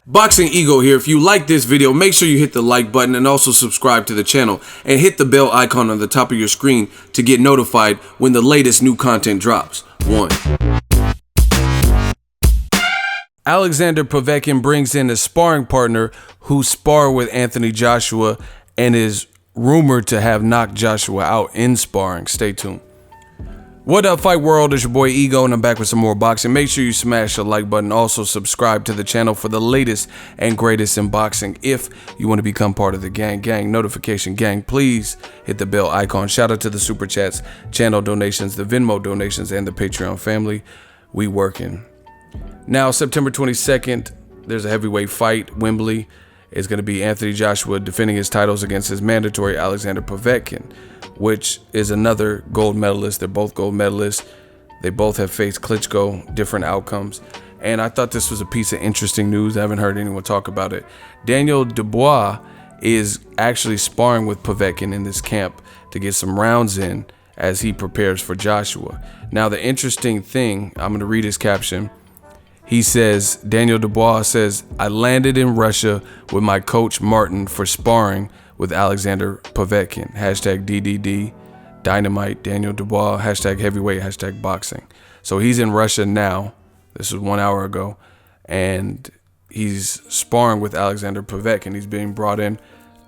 Boxing Ego here. If you like this video, make sure you hit the like button and also subscribe to the channel and hit the bell icon on the top of your screen to get notified when the latest new content drops. 1. Alexander Povetkin brings in a sparring partner who sparred with Anthony Joshua and is rumored to have knocked Joshua out in sparring. Stay tuned. What up, fight world? It's your boy Ego, and I'm back with some more boxing. Make sure you smash the like button. Also subscribe to the channel for the latest and greatest in boxing. If you want to become part of the gang notification gang, please hit the bell icon. Shout out to the super chats, channel donations, the Venmo donations, and the Patreon family. We working. Now, September 22nd, there's a heavyweight fight. Wembley is going to be Anthony Joshua defending his titles against his mandatory Alexander Povetkin, which is another gold medalist. They're both gold medalists. They both have faced Klitschko, different outcomes. And I thought this was a piece of interesting news. I haven't heard anyone talk about it. Daniel Dubois is actually sparring with Povetkin in this camp to get some rounds in as he prepares for Joshua. Now, the interesting thing, I'm going to read his caption. He says, Daniel Dubois says, I landed in Russia with my coach Martin for sparring with Alexander Povetkin. Hashtag DDD, Dynamite, Daniel Dubois, hashtag heavyweight, hashtag boxing. So he's in Russia now. This was 1 hour ago. And he's sparring with Alexander Povetkin. He's being brought in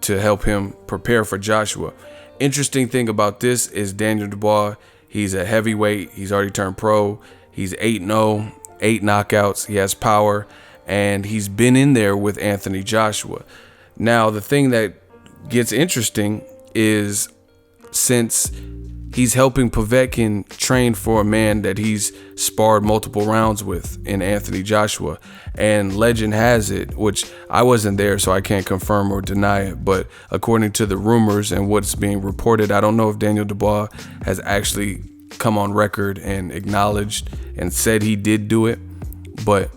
to help him prepare for Joshua. Interesting thing about this is Daniel Dubois, he's a heavyweight. He's already turned pro. He's 8-0. 8 knockouts, he has power, and he's been in there with Anthony Joshua. Now, the thing that gets interesting is since he's helping Povetkin train for a man that he's sparred multiple rounds with in Anthony Joshua, and legend has it, which I wasn't there so I can't confirm or deny it, but according to the rumors and what's being reported, I don't know if Daniel Dubois has actually come on record and acknowledged and said he did do it, but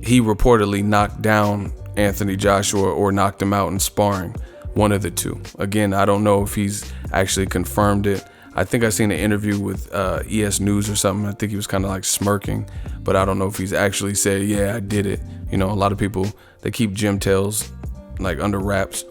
he reportedly knocked down Anthony Joshua or knocked him out in sparring, one of the two. Again, I don't know if he's actually confirmed it. I think I seen an interview with ES News or something. I think he was kind of like smirking, but I don't know if he's actually said, yeah, I did it. You know, a lot of people, they keep gym tails like under wraps.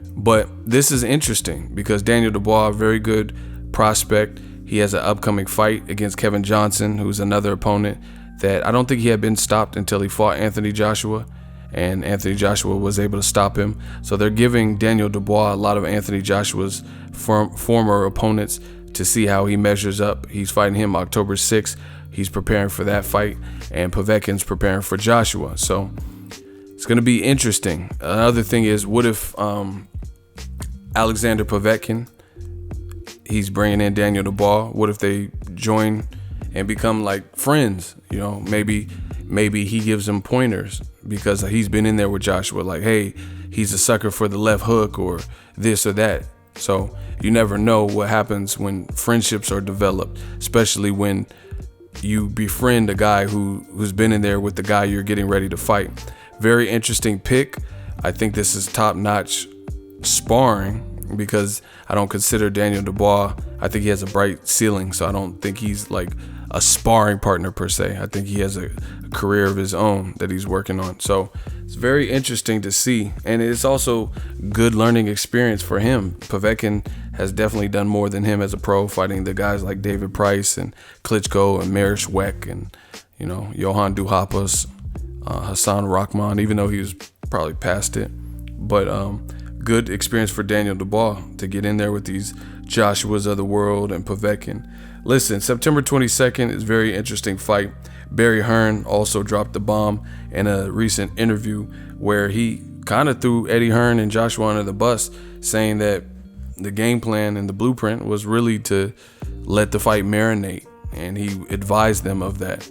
But this is interesting because Daniel Dubois, very good prospect. He has an upcoming fight against Kevin Johnson, who's another opponent that I don't think he had been stopped until he fought Anthony Joshua, and Anthony Joshua was able to stop him. So they're giving Daniel Dubois a lot of Anthony Joshua's former opponents to see how he measures up. He's fighting him October 6th. He's preparing for that fight, and Povetkin's preparing for Joshua. So it's going to be interesting. Another thing is, what if Alexander Povetkin, he's bringing in Daniel Dubois. What if they join and become like friends? You know, maybe he gives him pointers because he's been in there with Joshua. Like, hey, he's a sucker for the left hook or this or that. So you never know what happens when friendships are developed, especially when you befriend a guy who's been in there with the guy you're getting ready to fight. Very interesting pick. I think this is top-notch sparring, because I don't consider Daniel Dubois, I think he has a bright ceiling, so I don't think he's like a sparring partner per se. I think he has a career of his own that he's working on. So it's very interesting to see, and it's also good learning experience for him. Povetkin has definitely done more than him as a pro, fighting the guys like David Price and Klitschko and Mariusz Weck and, you know, Johan Duhaupas, Hassan Rahman, even though he was probably past it. But good experience for Daniel Dubois to get in there with these Joshuas of the world and Povetkin. Listen, September 22nd is a very interesting fight. Barry Hearn also dropped the bomb in a recent interview where he kind of threw Eddie Hearn and Joshua under the bus, saying that the game plan and the blueprint was really to let the fight marinate, and he advised them of that.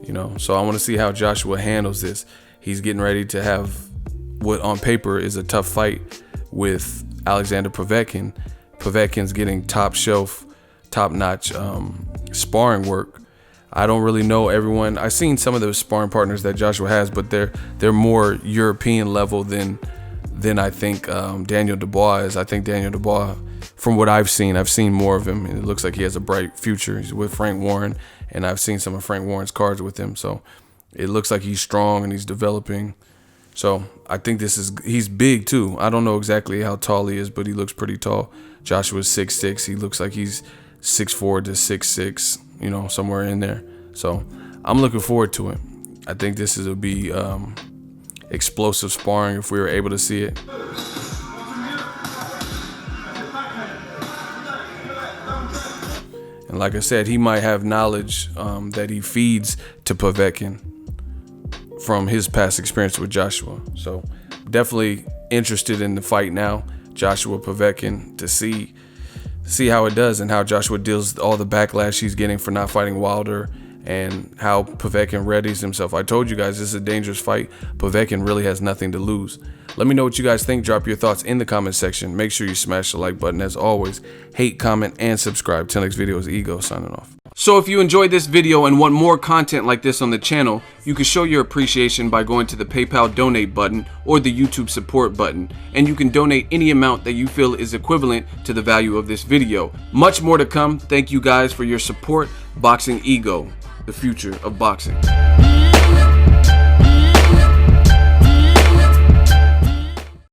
You know, so I want to see how Joshua handles this. He's getting ready to have what on paper is a tough fight with Alexander Povetkin. Povetkin's getting top shelf, top-notch sparring work. I don't really know everyone. I've seen some of the sparring partners that Joshua has, but they're more European level than I think Daniel Dubois is. I think Daniel Dubois, from what I've seen more of him, and it looks like he has a bright future. He's with Frank Warren, and I've seen some of Frank Warren's cards with him, so it looks like he's strong and he's developing. So I think he's big too. I don't know exactly how tall he is, but he looks pretty tall. Joshua's 6'6". He looks like he's 6'4" to 6'6", you know, somewhere in there. So I'm looking forward to it. I think this will be explosive sparring if we were able to see it. And like I said, he might have knowledge that he feeds to Povetkin from his past experience with Joshua. So definitely interested in the fight now, Joshua Povetkin, to see how it does and how Joshua deals with all the backlash he's getting for not fighting Wilder, and how Povetkin readies himself. I told you guys this is a dangerous fight. Povetkin really has nothing to lose. Let me know what you guys think. Drop your thoughts in the comment section. Make sure you smash the like button. As always, hate, comment, and subscribe. Till next video is Ego signing off. So if you enjoyed this video and want more content like this on the channel, you can show your appreciation by going to the PayPal donate button or the YouTube support button, and you can donate any amount that you feel is equivalent to the value of this video. Much more to come. Thank you guys for your support. Boxing Ego, the future of boxing.